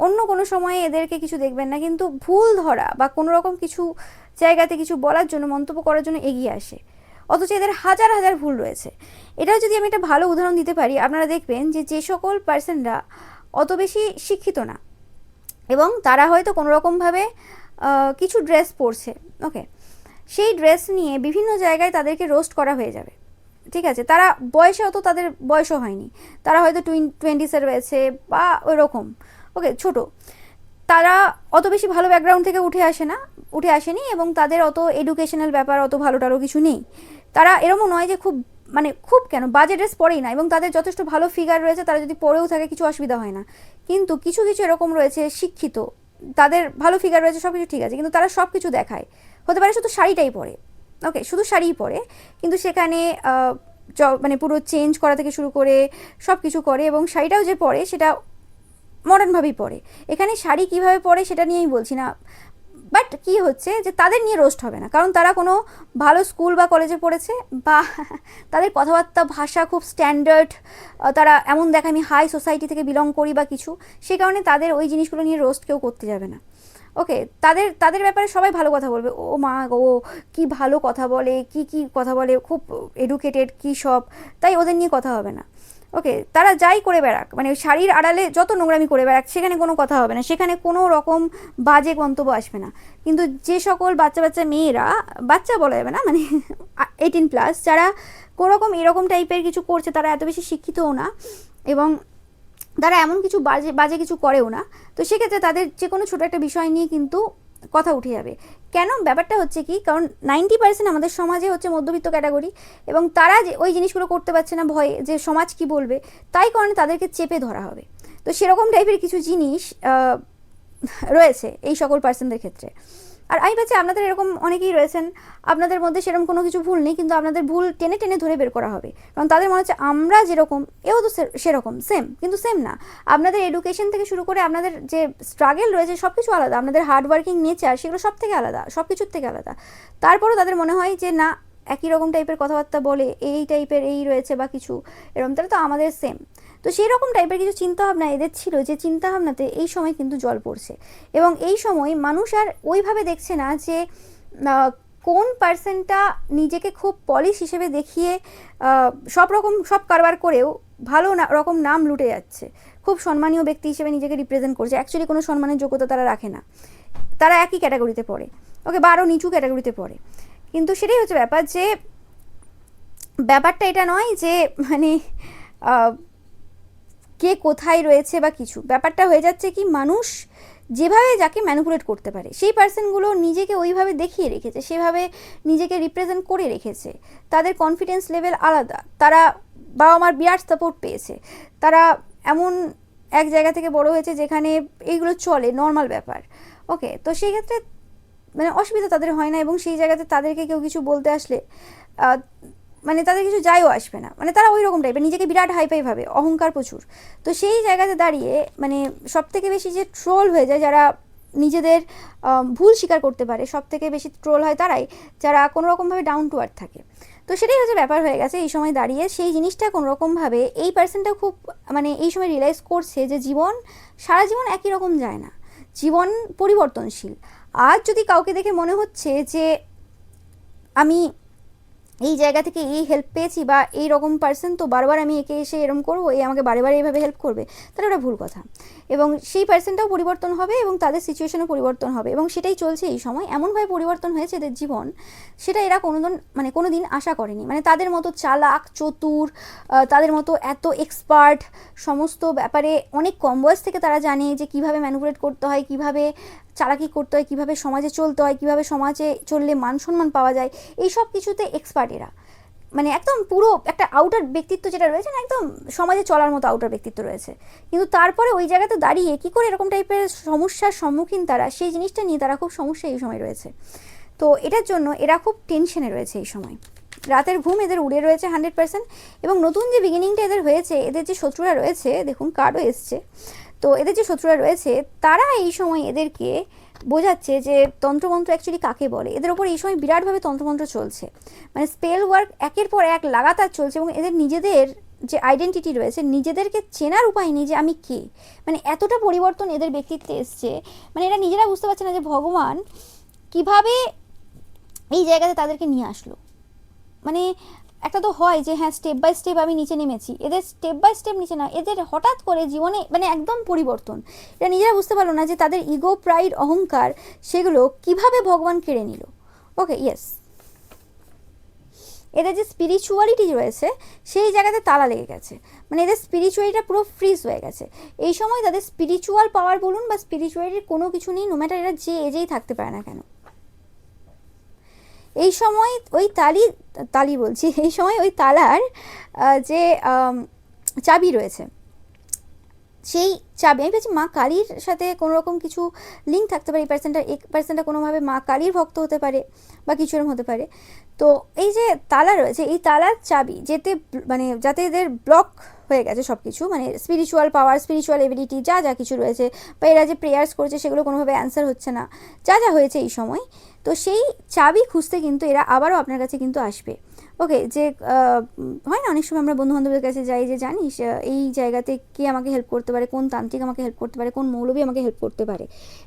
অন্য কোনো সময়ে এদেরকে কিছু দেখবেন না, কিন্তু ভুল ধরা বা কোনো রকম কিছু জায়গাতে কিছু বলার জন্য, মন্তব্য করার জন্য এগিয়ে আসে, অথচ এদের হাজার হাজার ভুল রয়েছে। এটাও যদি আমি একটা ভালো উদাহরণ দিতে পারি, আপনারা দেখবেন যে যে সকল পার্সনরা অত বেশি শিক্ষিত না, এবং তারা হয়তো কোনো রকমভাবে কিছু ড্রেস পরছে, ওকে, সেই ড্রেস নিয়ে বিভিন্ন জায়গায় তাদেরকে রোস্ট করা হয়ে যাবে, ঠিক আছে, তারা বয়সে অত তাদের বয়সও হয়নি, তারা হয়তো টোয়েন্টিসে রয়েছে বা ওই রকম, ওকে, ছোট, তারা অত বেশি ভালো ব্যাকগ্রাউন্ড থেকে উঠে আসেনি, এবং তাদের অত এডুকেশনাল ব্যাপার অত ভালোটারও কিছু নেই। তারা এরকমও নয় যে খুব, মানে খুব কেন, বাজে ড্রেস পরেই না, এবং তাদের যথেষ্ট ভালো ফিগার রয়েছে, তারা যদি পরেও থাকে কিছু অসুবিধা হয় না। কিন্তু কিছু কিছু এরকম রয়েছে শিক্ষিত, তাদের ভালো ফিগার রয়েছে, সব কিছু ঠিক আছে, কিন্তু তারা সব কিছু দেখায়, হতে পারে শুধু শাড়িটাই পরে, ওকে, শুধু শাড়িই পরে, কিন্তু সেখানে মানে পুরো চেঞ্জ করা থেকে শুরু করে সব কিছু করে, এবং শাড়িটাও যে পরে সেটা মডার্নভাবেই পরে। এখানে শাড়ি কীভাবে পরে সেটা নিয়ে আমি বলছি না, বাট কি হচ্ছে যে তাদের নিয়ে রোস্ট হবে না, কারণ তারা কোনো ভালো স্কুল বা কলেজে পড়েছে, বা তাদের কথাবার্তা ভাষা খুব স্ট্যান্ডার্ড, তারা এমন দেখে আমি হাই সোসাইটি থেকে বিলং করি বা কিছু, সে কারণে তাদের ওই জিনিসগুলো নিয়ে রোস্ট কেউ করতে যাবে না। ওকে, তাদের তাদের ব্যাপারে সবাই ভালো কথা বলবে, ও মা ও কি ভালো কথা বলে, কি কি কথা বলে, খুব এডুকেটেড কী সব, তাই ওদের নিয়ে কথা হবে না। ওকে, তারা যাই করে বেড়াক, মানে শাড়ির আড়ালে যত নোংরামি করে বেড়াক, সেখানে কোনো কথা হবে না, সেখানে কোনো রকম বাজে মন্তব্য আসবে না। কিন্তু যে সকল বাচ্চা বাচ্চা মেয়েরা, বাচ্চা বলা যাবে না, মানে 18+, যারা কোনোরকম এরকম টাইপের কিছু করছে, তারা এত বেশি শিক্ষিতও না, এবং তারা এমন কিছু বাজে বাজে কিছু করেও না, তো সেক্ষেত্রে তাদের যে কোনো ছোটো একটা বিষয় নিয়ে কিন্তু কথা উঠে যাবে। কেন, ব্যাপারটা হচ্ছে কি, কারণ 90% আমাদের সমাজে হচ্ছে মধ্যবিত্ত ক্যাটাগরি, এবং তারা যে ওই জিনিসগুলো করতে পারছে না ভয়ে যে সমাজ কি বলবে, তাই কারণে তাদেরকে চেপে ধরা হবে। তো সেরকম টাইপের কিছু জিনিস রয়েছে এই সকল পার্সনদের ক্ষেত্রে। আর আমি ভাবছি আপনাদের এরকম অনেকেই রয়েছেন, আপনাদের মধ্যে সেরকম কোনো কিছু ভুল নেই, কিন্তু আপনাদের ভুল টেনে টেনে ধরে বের করা হবে, কারণ তাদের মনে হচ্ছে আমরা যেরকম এও তো সেরকম সেম, কিন্তু সেম না। আপনাদের এডুকেশন থেকে শুরু করে আপনাদের যে স্ট্রাগল রয়েছে সব কিছু আলাদা, আপনাদের হার্ডওয়ার্কিং নেচার সেগুলো সব থেকে আলাদা, সব কিছুর থেকে আলাদা। তারপরেও তাদের মনে হয় যে না, একই রকম টাইপের কথাবার্তা বলে, এই টাইপের এই রয়েছে বা কিছু এরকম, তাহলে তো আমাদের সেম। তো সেই রকম টাইপের কিছু চিন্তাভাবনা এদের ছিল, যে চিন্তাভাবনাতে এই সময় কিন্তু জল পড়ছে। এবং এই সময় মানুষ আর ওইভাবে দেখছে না যে কোন পার্সনটা নিজেকে খুব পলিশ হিসেবে দেখিয়ে সব কারবার করেও ভালো রকম নাম লুটে যাচ্ছে, খুব সম্মানীয় ব্যক্তি হিসেবে নিজেকে রিপ্রেজেন্ট করছে, অ্যাকচুয়ালি কোনো সম্মানের যোগ্যতা তারা রাখে না, তারা একই ক্যাটাগরিতে পড়ে, ওকে, বা আরও নিচু ক্যাটাগরিতে পড়ে। কিন্তু সেটাই হচ্ছে ব্যাপার, যে ব্যাপারটা এটা নয় যে মানে কে কোথায় রয়েছে বা কিছু, ব্যাপারটা হয়ে যাচ্ছে কি মানুষ যেভাবে যাকে ম্যানিপুলেট করতে পারে সেই পার্সনগুলো নিজেকে ওইভাবে দেখিয়ে রেখেছে, সেভাবে নিজেকে রিপ্রেজেন্ট করে রেখেছে, তাদের কনফিডেন্স লেভেল আলাদা, তারা বাবা মার বিরাট সাপোর্ট পেয়েছে, তারা এমন এক জায়গা থেকে বড় হয়েছে যেখানে এইগুলো চলে, নর্মাল ব্যাপার, ওকে। তো সেই ক্ষেত্রে মানে অসুবিধা তাদের হয় না, এবং সেই জায়গাতে তাদেরকে কেউ কিছু বলতে আসলে মানে তাদের কিছু যায়ও আসবে না, মানে তারা ওই রকম টাইপের, নিজেকে বিরাট হাইফাই ভাবে, অহংকার প্রচুর। তো সেই জায়গাতে দাঁড়িয়ে মানে সব থেকে বেশি যে ট্রোল হয়ে যায়, যারা নিজেদের ভুল স্বীকার করতে পারে, সব থেকে বেশি ট্রোল হয় তারাই যারা কোনো রকমভাবে ডাউন টু আর্থ থাকে। তো সেটাই হচ্ছে ব্যাপার হয়ে গেছে এই সময় দাঁড়িয়ে, সেই জিনিসটা কোনো রকমভাবে এই পার্সনটা খুব মানে এই সময় রিয়েলাইজ করছে যে জীবন সারা জীবন একই রকম যায় না, জীবন পরিবর্তনশীল। আজ যদি কাউকে দেখে মনে হচ্ছে যে আমি এই জায়গা থেকে এই হেল্প পেয়েছি, বা এই রকম পার্সন তো বারবার আমি একে এসে এরম করবো, এই আমাকে বারে বারে এইভাবে হেল্প করবে, তাহলে ওটা ভুল কথা। এবং সেই পার্সনটাও পরিবর্তন হবে এবং তাদের সিচুয়েশনও পরিবর্তন হবে, এবং সেটাই চলছে এই সময়। এমনভাবে পরিবর্তন হয়েছে এদের জীবন, সেটা এরা কোনো দিন আশা করেনি। মানে তাদের মতো চালাক চতুর, তাদের মতো এত এক্সপার্ট, সমস্ত ব্যাপারে অনেক কম বয়স থেকে তারা জানে যে কীভাবে ম্যানিপুলেট করতে হয়, কীভাবে চালাকি করতে হয়, কীভাবে সমাজে চলতে হয়, কীভাবে সমাজে চললে মান সম্মান পাওয়া যায়, এই সব কিছুতে এক্সপার্ট এরা। মানে একদম পুরো একটা আউটার ব্যক্তিত্ব যেটা রয়েছে না, একদম সমাজে চলার মতো আউটার ব্যক্তিত্ব রয়েছে। কিন্তু তারপরে ওই জায়গাতে দাঁড়িয়ে কী করে এরকম টাইপের সমস্যার সম্মুখীন তারা, সেই জিনিসটা নিয়ে তারা খুব সমস্যা এই সময় রয়েছে। তো এটার জন্য এরা খুব টেনশনে রয়েছে এই সময়, রাতের ঘুম এদের উড়ে রয়েছে 100%। এবং নতুন যে বিগিনিংটা এদের হয়েছে, এদের যে শত্রুরা রয়েছে, দেখুন কার্ডও এসছে, তো এদের যে শত্রুরা রয়েছে তারা এই সময় এদেরকে বোঝাচ্ছে যে তন্ত্রমন্ত্র অ্যাকচুয়ালি কাকে বলে। এদের ওপর এই সময় বিরাটভাবে তন্ত্রমন্ত্র চলছে, মানে স্পেল ওয়ার্ক একের পর এক লাগাতার চলছে, এবং এদের নিজেদের যে আইডেন্টিটি রয়েছে, নিজেদেরকে চেনার উপায় নেই যে আমি কে। মানে এতটা পরিবর্তন এদের ব্যক্তিত্বে এসছে, মানে এরা নিজেরা বুঝতে পারছে না যে ভগবান কিভাবে এই জায়গাতে তাদেরকে নিয়ে আসলো। মানে একটা তো হয় যে হ্যাঁ স্টেপ বাই স্টেপ আমি নিচে নেমেছি, এদের স্টেপ বাই স্টেপ নিচে না, এদের হঠাৎ করে জীবনে মানে একদম পরিবর্তন। এরা নিজেরা বুঝতে পারলো না যে তাদের ইগো, প্রাইড, অহংকার, সেগুলো কিভাবে ভগবান কেড়ে নিল। ওকে, ইয়েস, এদের যে স্পিরিচুয়ালিটি রয়েছে সেই জায়গাতে তালা লেগে গেছে, মানে এদের স্পিরিচুয়ালিটা পুরো ফ্রিজ হয়ে গেছে। এই সময় তাদের স্পিরিচুয়াল পাওয়ার বলুন বা স্পিরিচুয়ালিটির কোনো কিছু নেই, নো ম্যাটার এরা যে এজেই থাকতে পারে না কেন। এই সময় ওই তালি বলছি, এই সময় ওই তালার যে চাবি রয়েছে, সেই চাবি আমি বলছি মা কালীর সাথে কোনো রকম কিছু লিঙ্ক থাকতে পারে। এই পার্সনটা কোনোভাবে মা কালীর ভক্ত হতে পারে বা কিছু এরকম হতে পারে। তো এই যে তালা রয়েছে, এই তালার চাবি মানে যাতে এদের ব্লক হয়ে গেছে সব কিছু, মানে স্পিরিচুয়াল পাওয়ার, স্পিরিচুয়াল এবিলিটি যা যা কিছু রয়েছে, বা এরা যে প্রেয়ার্স করেছে সেগুলো কোনোভাবে অ্যান্সার হচ্ছে না, যা যা হয়েছে এই সময়, তো সেই চাবি খুঁজতে কিন্তু এরা আবারও আপনার কাছে কিন্তু আসবে। ওকে, যে হয় না অনেক সময় আমরা বন্ধুবান্ধবের কাছে যাই যে জানিস এই জায়গাতে কে আমাকে হেল্প করতে পারে, কোন তান্ত্রিক আমাকে হেল্প করতে পারে, কোন মৌলবী আমাকে হেল্প করতে পারে।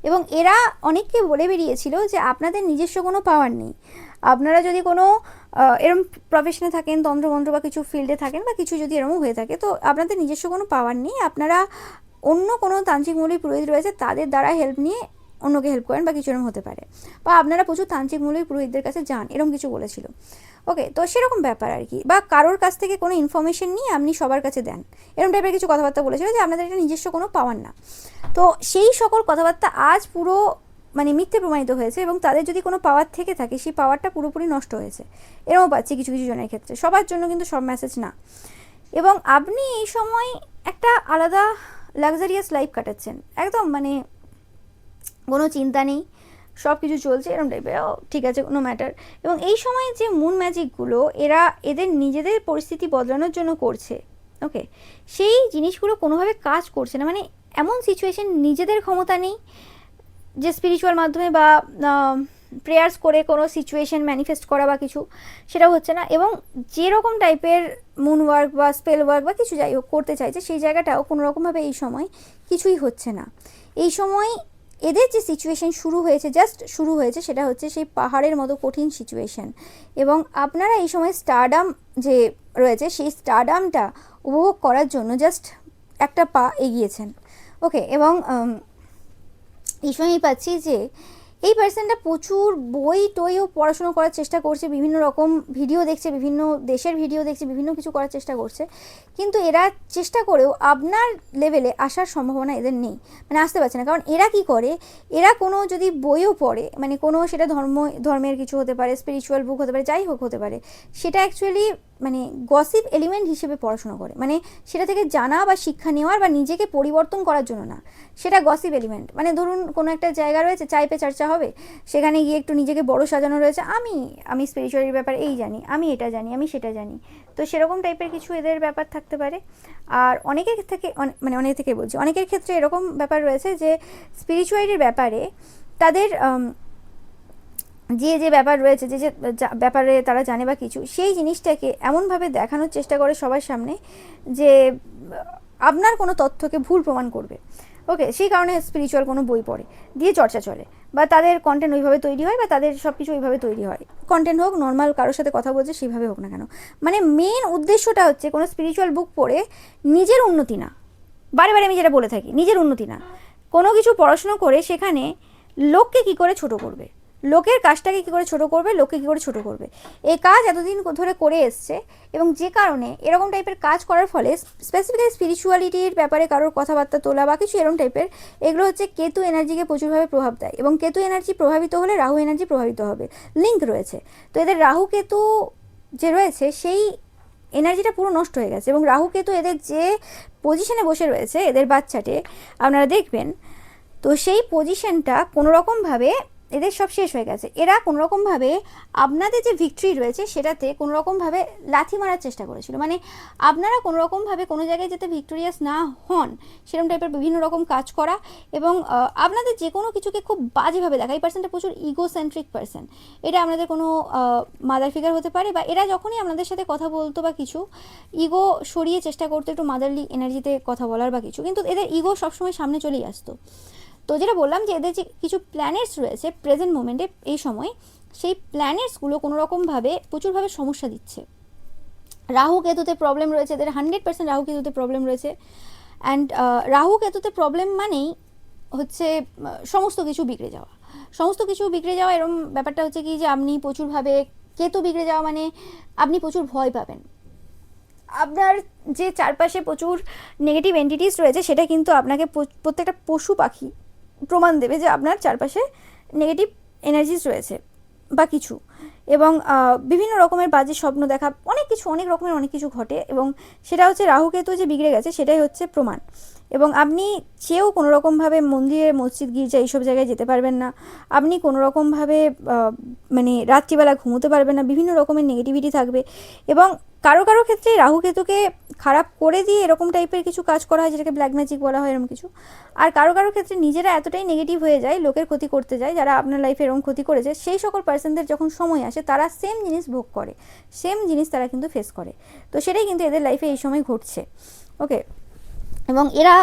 এবং এরা অনেককে বলে বেরিয়েছিল যে আপনাদের নিজস্ব কোনো পাওয়ার নেই, আপনারা যদি কোনো এরম প্রফেশনে থাকেন, তন্ত্রমন্ত্র বা কিছু ফিল্ডে থাকেন বা কিছু যদি এরকম হয়ে থাকে, তো আপনাদের নিজস্ব কোনো পাওয়ার নেই, আপনারা অন্য কোনো তান্ত্রিক মৌলবী পুরোহিত রয়েছে তাদের দ্বারা হেল্প নিয়ে অন্যকে হেল্প করেন বা কিছু এরকম হতে পারে, বা আপনারা প্রচুর তান্ত্রিক মৌলবী পুরোহিতদের কাছে যান, এরকম কিছু বলেছিল। ওকে, তো সেরকম ব্যাপার আর কি, বা কারোর কাছ থেকে কোনো ইনফরমেশন নিয়ে আপনি সবার কাছে দেন, এরকম টাইপের কিছু কথাবার্তা বলেছিল যে আপনাদের এটা নিজস্ব কোনো পাওয়ার না। তো সেই সকল কথাবার্তা আজ পুরো মানে মিথ্যে প্রমাণিত হয়েছে, এবং তাদের যদি কোনো পাওয়ার থেকে থাকে সেই পাওয়ারটা পুরোপুরি নষ্ট হয়েছে, এরকম পাচ্ছি কিছু কিছু জনের ক্ষেত্রে, সবার জন্য কিন্তু সব মেসেজ না। এবং আপনি এই সময় একটা আলাদা লাক্সারিয়াস লাইফ কাটাচ্ছেন, একদম মানে কোনো চিন্তা নেই, সব কিছু চলছে এরকম টাইপের, ঠিক আছে, কোনো ম্যাটার। এবং এই সময় যে মুন ম্যাজিকগুলো এরা এদের নিজেদের পরিস্থিতি বদলানোর জন্য করছে, ওকে, সেই জিনিসগুলো কোনোভাবে কাজ করছে না। মানে এমন সিচুয়েশন নিজেদের ক্ষমতা নেই যে স্পিরিচুয়াল মাধ্যমে বা প্রেয়ার্স করে কোনো সিচুয়েশন ম্যানিফেস্ট করা বা কিছু, সেটাও হচ্ছে না। এবং যেরকম টাইপের মুন ওয়ার্ক বা স্পেল ওয়ার্ক বা কিছু যাই হোক করতে চাইছে, সেই জায়গাটাও কোনো রকমভাবে এই সময় কিছুই হচ্ছে না। এই সময় এদের যে সিচুয়েশন শুরু হয়েছে, জাস্ট শুরু হয়েছে, সেটা হচ্ছে সেই পাহাড়ের মতো কঠিন সিচুয়েশন। এবং আপনারা এই সময় স্টারডাম যে রয়েছে, সেই স্টারডামটা উপভোগ করার জন্য জাস্ট একটা পা এগিয়েছেন। ওকে, এবং এই সময়ই পাচ্ছি যে এই পার্সনটা প্রচুর বই টইও পড়াশুনো করার চেষ্টা করছে, বিভিন্ন রকম ভিডিও দেখছে, বিভিন্ন দেশের ভিডিও দেখছে, বিভিন্ন কিছু করার চেষ্টা করছে, কিন্তু এরা চেষ্টা করেও আপনার লেভেলে আসার সম্ভাবনা এদের নেই, মানে আসতে পারছে না। কারণ এরা কি করে, এরা কোনো যদি বইও পড়ে, মানে কোনো সেটা ধর্মের কিছু হতে পারে, স্পিরিচুয়াল বুক হতে পারে, যাই হোক হতে পারে, সেটা অ্যাকচুয়ালি মানে গসিপ এলিমেন্ট হিসেবে পড়াশোনা করে, মানে সেটা থেকে জানা বা শিক্ষা নেওয়ার বা নিজেকে পরিবর্তন করার জন্য না, সেটা গসিপ এলিমেন্ট। মানে ধরুন কোনো একটা জায়গা রয়েছে, চাই পে চর্চা হবে, সেখানে গিয়ে একটু নিজেকে বড় সাজানো রয়েছে, আমি স্পিরিচুয়ালিটির ব্যাপারে এই জানি, আমি এটা জানি, আমি সেটা জানি, তো সেরকম টাইপের কিছু এদের ব্যাপার থাকতে পারে। আর অনেকের থেকে মানে অনেক থেকে বলছি, অনেকের ক্ষেত্রে এরকম ব্যাপার রয়েছে যে স্পিরিচুয়ালিটির ব্যাপারে তাদের যে ব্যাপার রয়েছে, যে ব্যাপারে তারা জানে বা কিছু, সেই জিনিসটাকে এমনভাবে দেখানোর চেষ্টা করে সবার সামনে যে আপনার কোনো তথ্যকে ভুল প্রমাণ করবে। ওকে, সেই কারণে স্পিরিচুয়াল কোনো বই পড়ে, দিয়ে চর্চা চলে, বা তাদের কন্টেন্ট ওইভাবে তৈরি হয়, বা তাদের সব কিছু ওইভাবে তৈরি হয়, কন্টেন্ট হোক, নর্মাল কারোর সাথে কথা বলছে সেইভাবে হোক না কেন, মানে মেন উদ্দেশ্যটা হচ্ছে কোনো স্পিরিচুয়াল বুক পড়ে নিজের উন্নতি না। বারে বারে আমি যেটা বলে থাকি, নিজের উন্নতি না, কোনো কিছু পড়াশুনো করে সেখানে লোককে কি করে ছোট করবে, লোকের কাজটাকে কী করে ছোট করবে, লোককে কী করে ছোট করবে, এই কাজ এতদিন ধরে করে এসছে। এবং যে কারণে এরকম টাইপের কাজ করার ফলে স্পেসিফিক্যালি স্পিরিচুয়ালিটির ব্যাপারে কারোর কথাবার্তা তোলা বা কিছু এরকম টাইপের, এগুলো হচ্ছে কেতু এনার্জিকে প্রচুরভাবে প্রভাব দেয়। এবং কেতু এনার্জি প্রভাবিত হলে রাহু এনার্জি প্রভাবিত হবে, লিঙ্ক রয়েছে। তো এদের রাহু কেতু যে রয়েছে, সেই এনার্জিটা পুরো নষ্ট হয়ে গেছে। এবং রাহু কেতু এদের যে পজিশনে বসে রয়েছে এদের বাচ্চাটে, আপনারা দেখবেন, তো সেই পজিশনটা কোনোরকমভাবে এদের সব শেষ হয়ে গেছে। এরা কোনোরকমভাবে আপনাদের যে ভিক্টরি রয়েছে সেটাতে কোনোরকমভাবে লাথি মারার চেষ্টা করেছিল, মানে আপনারা কোনোরকমভাবে কোনো জায়গায় যাতে ভিক্টোরিয়াস না হন সেরকম টাইপের বিভিন্ন রকম কাজ করা, এবং আপনাদের যে কোনো কিছুকে খুব বাজেভাবে দেখা। এই পার্সনটা প্রচুর ইগোসেন্ট্রিক পার্সন, এটা আপনাদের কোনো মাদার ফিগার হতে পারে, বা এরা যখনই আপনাদের সাথে কথা বলতো বা কিছু, ইগো সরিয়ে চেষ্টা করতো একটু মাদারলি এনার্জিতে কথা বলার বা কিছু, কিন্তু এদের ইগো সবসময় সামনে চলেই আসতো। তো যেটা বললাম যে এদের যে কিছু প্ল্যানেটস রয়েছে প্রেজেন্ট মোমেন্টে এই সময়, সেই প্ল্যানেটসগুলো কোনোরকমভাবে প্রচুরভাবে সমস্যা দিচ্ছে। রাহু কেতুতে প্রবলেম রয়েছে এদের, 100% রাহু কেতুতে প্রবলেম রয়েছে। অ্যান্ড রাহু কেতুতে প্রবলেম মানেই হচ্ছে সমস্ত কিছু বিগড়ে যাওয়া, সমস্ত কিছু বিগড়ে যাওয়া। এরকম ব্যাপারটা হচ্ছে কি যে আপনি প্রচুরভাবে, কেতু বিগড়ে যাওয়া মানে আপনি প্রচুর ভয় পাবেন, আপনার যে চারপাশে প্রচুর নেগেটিভ এন্টিটিস রয়েছে সেটা কিন্তু আপনাকে প্রত্যেকটা পশু পাখি প্রমাণ দেবে যে আপনার চারপাশে নেগেটিভ এনার্জিস রয়েছে বা কিছু। এবং বিভিন্ন রকমের বাজে স্বপ্ন দেখা, অনেক কিছু, অনেক রকমের অনেক কিছু ঘটে, এবং সেটা হচ্ছে রাহু কেতু যে বিগড়ে গেছে সেটাই হচ্ছে প্রমাণ। এবং আপনি চেয়েও কোনো রকমভাবে মন্দিরে, মসজিদ, গির্জা এইসব জায়গায় যেতে পারবেন না, আপনি কোনো রকমভাবে মানে রাত্রিবেলা ঘুমোতে পারবেন না, বিভিন্ন রকমের নেগেটিভিটি থাকবে। এবং কারো কারো ক্ষেত্রে রাহু কেতুকে খারাপ করে দিয়ে এরকম টাইপের কিছু কাজ করা হয় যেটাকে ব্ল্যাক ম্যাজিক বলা হয়, এরকম কিছু। আর কারো কারো ক্ষেত্রে নিজেরা এতটাই নেগেটিভ হয়ে যায়, লোকের ক্ষতি করতে যায়, যারা আপনার লাইফে এরকম ক্ষতি করেছে, সেই সকল পার্সনদের যখন সময় আসে তারা সেম জিনিস ভোগ করে, সেম জিনিস তারা কিন্তু ফেস করে। তো সেটাই কিন্তু এদের লাইফে এই সময় ঘটছে। ওকে, এবং এরা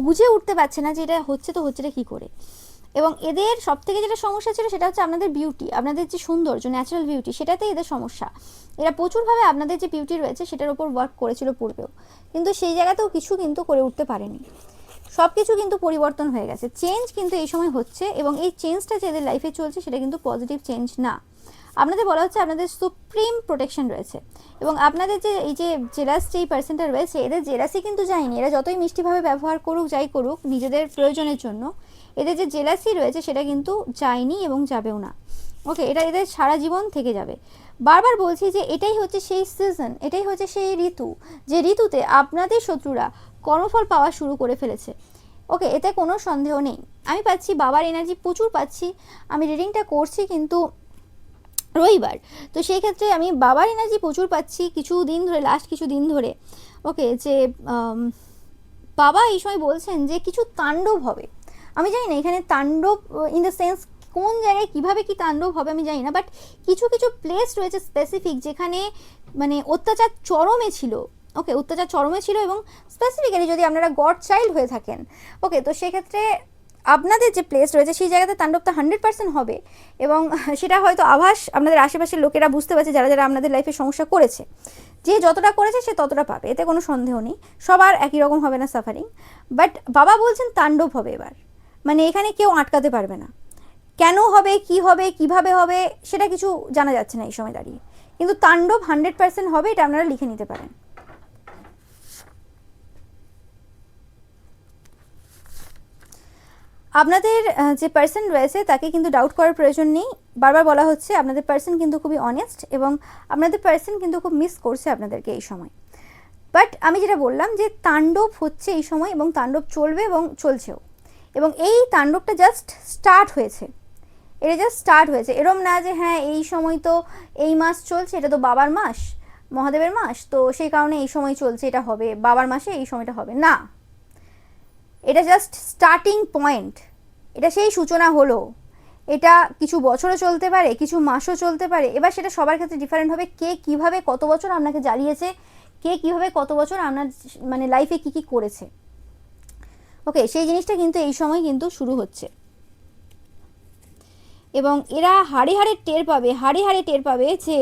বুঝে উঠতে পারছে না যে এটা হচ্ছে, তো হচ্ছেটা কী করে। এবং এদের সব থেকে যেটা সমস্যা ছিল সেটা হচ্ছে আপনাদের বিউটি, আপনাদের যে সৌন্দর্য, ন্যাচারাল বিউটি, সেটাতেই এদের সমস্যা। এরা প্রচুরভাবে আপনাদের যে বিউটি রয়েছে সেটার উপর ওয়ার্ক করেছিল পূর্বেও, কিন্তু সেই জায়গাতেও কিছু কিন্তু করে উঠতে পারেনি। সব কিছু কিন্তু পরিবর্তন হয়ে গেছে, চেঞ্জ কিন্তু এই সময় হচ্ছে। এবং এই চেঞ্জটা যে এদের লাইফে চলছে সেটা কিন্তু পজিটিভ চেঞ্জ না। আপনাদের বলা হচ্ছে আপনাদের সুপ্রিম প্রোটেকশন রয়েছে। এবং আপনাদের যে এই যে জেলাস যেই পার্সেন্টটা রয়েছে, এদের জেলাসি কিন্তু যায়নি। এরা যতই মিষ্টিভাবে ব্যবহার করুক, যাই করুক নিজেদের প্রয়োজনের জন্য, এদের যে জেলাসি রয়েছে সেটা কিন্তু যায়নি এবং যাবেও না। ওকে, এটা এদের সারা জীবন থেকে যাবে। বারবার বলছি যে এটাই হচ্ছে সেই সিজন, এটাই হচ্ছে সেই ঋতু, যে ঋতুতে আপনাদের শত্রুরা কর্মফল পাওয়া শুরু করে ফেলেছে। ওকে, এতে কোনো সন্দেহ নেই। আমি পাচ্ছি বাবার এনার্জি প্রচুর পাচ্ছি, আমি রিডিংটা করছি কিন্তু রবিবার, তো সেই ক্ষেত্রে আমি বাবার এনার্জি প্রচুর পাচ্ছি কিছু দিন ধরে, লাস্ট কিছু দিন ধরে। ওকে, যে বাবা এই সময় বলছেন যে কিছু তাণ্ডব হবে। আমি জানি না এখানে তাণ্ডব ইন দ্য সেন্স কোন জায়গায় কিভাবে কি তাণ্ডব হবে আমি জানি না, বাট কিছু কিছু প্লেস রয়েছে স্পেসিফিক যেখানে মানে অত্যাচার চরমে ছিল। ওকে, অত্যাচার চরমে ছিল, এবং স্পেসিফিক্যালি যদি আপনারা গড চাইল্ড হয়ে থাকেন, ওকে, তো সেক্ষেত্রে আপনাদের যে প্লেস রয়েছে সেই জায়গাতে তাণ্ডবটা 100% হবে। এবং সেটা হয়তো আভাস আপনাদের আশেপাশের লোকেরা বুঝতে পারছে, যারা যারা আপনাদের লাইফে সমস্যা করেছে। যে যতটা করেছে সে ততটা পাবে, এতে কোনো সন্দেহ নেই। সবার একই রকম হবে না সাফারিং, বাট বাবা বলছেন তাণ্ডব হবে এবার। মানে এখানে কেউ আটকাতে পারবে না। কেন হবে, কি হবে, কিভাবে হবে, সেটা কিছু জানা যাচ্ছে না এই সময় দাঁড়িয়ে, কিন্তু তাণ্ডব 100% হবে, এটা আপনারা লিখে নিতে পারেন। আপনাদের যে পার্সন রয়েছে তাকে কিন্তু ডাউট করার প্রয়োজন নেই। বারবার বলা হচ্ছে আপনাদের পার্সন কিন্তু খুবই অনেস্ট, এবং আপনাদের পার্সন কিন্তু খুব মিস করছে আপনাদেরকে এই সময়। বাট আমি যেটা বললাম যে তাণ্ডব হচ্ছে এই সময়, এবং তাণ্ডব চলবে এবং চলছেও, এবং এই তাণ্ডবটা জাস্ট স্টার্ট হয়েছে। এটা জাস্ট স্টার্ট হয়েছে, এরম না যে হ্যাঁ এই সময় তো এই মাস চলছে, এটা তো বাবার মাস, মহাদেবের মাস, তো সেই কারণে এই সময় চলছে, এটা হবে বাবার মাসে এই সময়টা হবে না। এটা জাস্ট স্টার্টিং পয়েন্ট, এটা সেই সূচনা হলো। এটা কিছু বছরও চলতে পারে, কিছু মাসও চলতে পারে। এবার সেটা সবার ক্ষেত্রে ডিফারেন্ট হবে, কে কিভাবে কত বছর আপনাকে জ্বালিয়েছে, কে কিভাবে কত বছর আপনার মানে লাইফে কি কি করেছে। ওকে, সেই জিনিসটা কিন্তু এই সময় কিন্তু শুরু হচ্ছে, এবং এরা হাড়ে হাড়ে টের পাবে, হাড়ে হাড়ে টের পাবে যে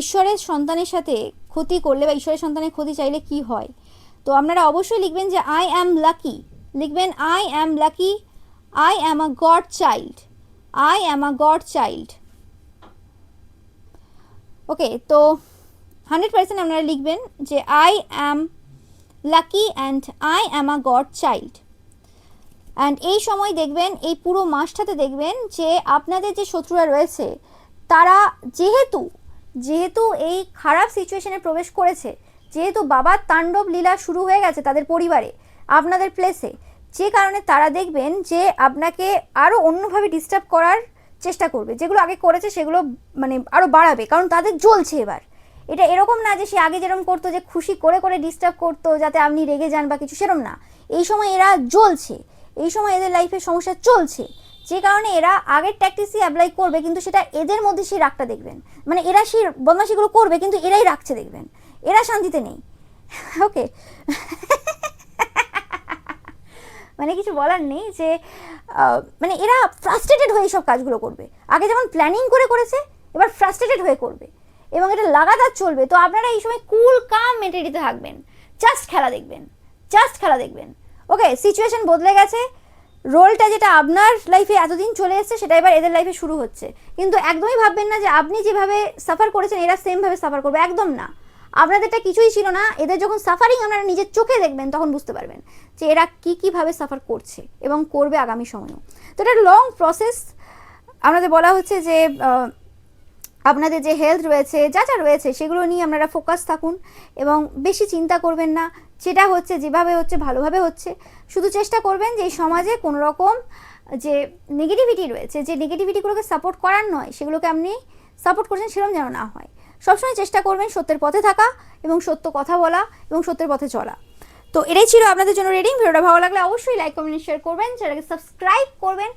ঈশ্বরের সন্তানের সাথে ক্ষতি করলে বা ঈশ্বরের সন্তানের ক্ষতি চাইলে কি হয়। তো আপনারা অবশ্যই লিখবেন যে আই অ্যাম লাকি, লিখবেন I am lucky, I am a god child, I am a god child. Okay, তো 100% আপনারা লিখবেন যে I am lucky and I am a god child. And এই সময় দেখবেন, এই পুরো মাসটাতে দেখবেন যে আপনাদের যে শত্রুরা রয়েছে তারা যেহেতু যেহেতু এই খারাপ সিচুয়েশনে প্রবেশ করেছে, যেহেতু বাবার তাণ্ডব লীলা শুরু হয়ে গেছে তাদের পরিবারে, আপনাদের প্লেসে, যে কারণে তারা দেখবেন যে আপনাকে আরও অন্যভাবে ডিস্টার্ব করার চেষ্টা করবে। যেগুলো আগে করেছে সেগুলো মানে আরও বাড়াবে, কারণ তাদের জ্বলছে এবার। এটা এরকম না যে সে আগে যেরকম করতো, যে খুশি করে করে ডিস্টার্ব করতো যাতে আপনি রেগে যান বা কিছু, সেরকম না। এই সময় এরা জ্বলছে, এই সময় এদের লাইফে সমস্যা চলছে, যে কারণে এরা আগের ট্যাকটিক্সই অ্যাপ্লাই করবে, কিন্তু সেটা এদের মধ্যে সেই রাগটা দেখবেন। মানে এরা সেই বদমাশিগুলো করবে কিন্তু এরাই রাখছে দেখবেন, এরা শান্তিতে নেই। ওকে, মানে কিছু বলার নেই যে মানে এরা ফ্রাস্ট্রেটেড হয়ে সব কাজগুলো করবে। আগে যেমন প্ল্যানিং করে করেছে, এবার ফ্রাস্ট্রেটেড হয়ে করবে, এবং এটা লাগাতার চলবে। তো আপনারা এই সময় কুল কাম মেন্টালিটিতে থাকবেন, জাস্ট খেলা দেখবেন, জাস্ট খেলা দেখবেন। ওকে, সিচুয়েশন বদলে গেছে, রোলটা যেটা আপনার লাইফে এতদিন চলে এসেছে সেটা এবার এদের লাইফে শুরু হচ্ছে। কিন্তু একদমই ভাববেন না যে আপনি যেভাবে সাফার করেছেন এরা সেমভাবে সাফার করবে, একদম না। আপনাদেরটা কিছুই ছিল না, এদের যখন সাফারিং আপনারা নিজের চোখে দেখবেন তখন বুঝতে পারবেন যে এরা কীভাবে সাফার করছে এবং করবে আগামী সময়েও। তো এটা লং প্রসেস। আপনাদের বলা হচ্ছে যে আপনাদের যে হেলথ রয়েছে, যা যা রয়েছে সেগুলো নিয়ে আপনারা ফোকাস থাকুন, এবং বেশি চিন্তা করবেন না। যেটা হচ্ছে যেভাবে হচ্ছে ভালোভাবে হচ্ছে, শুধু চেষ্টা করবেন যে এই সমাজে কোনো রকম যে নেগেটিভিটি রয়েছে, যে নেগেটিভিটিগুলোকে সাপোর্ট করার নয়, সেগুলোকে আপনি সাপোর্ট করছেন সেরকম যেন না হয়। সবসময় চেষ্টা করবেন সত্যের পথে থাকা, এবং সত্য কথা বলা, এবং সত্যের পথে চলা। তো এটাই ছিল আপনাদের জন্য রিডিং। ভিডিওটা ভালো লাগলে অবশ্যই লাইক, কমেন্ট, শেয়ার করবেন, চ্যানেলকে সাবস্ক্রাইব করবেন,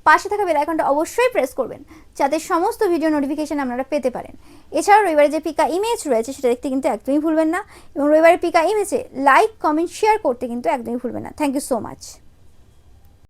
পাশে থাকা বেল আইকনটা অবশ্যই প্রেস করবেন যাতে সমস্ত ভিডিও নোটিফিকেশন আপনারা পেতে পারেন। এছাড়াও রবিবারে যে পিকা ইমেজ রয়েছে সেটা দেখতে কিন্তু একদমই ভুলবেন না, এবং রবিবারের পিকা ইমেজে লাইক, কমেন্ট, শেয়ার করতে কিন্তু একদমই ভুলবেন না। Thank you so much.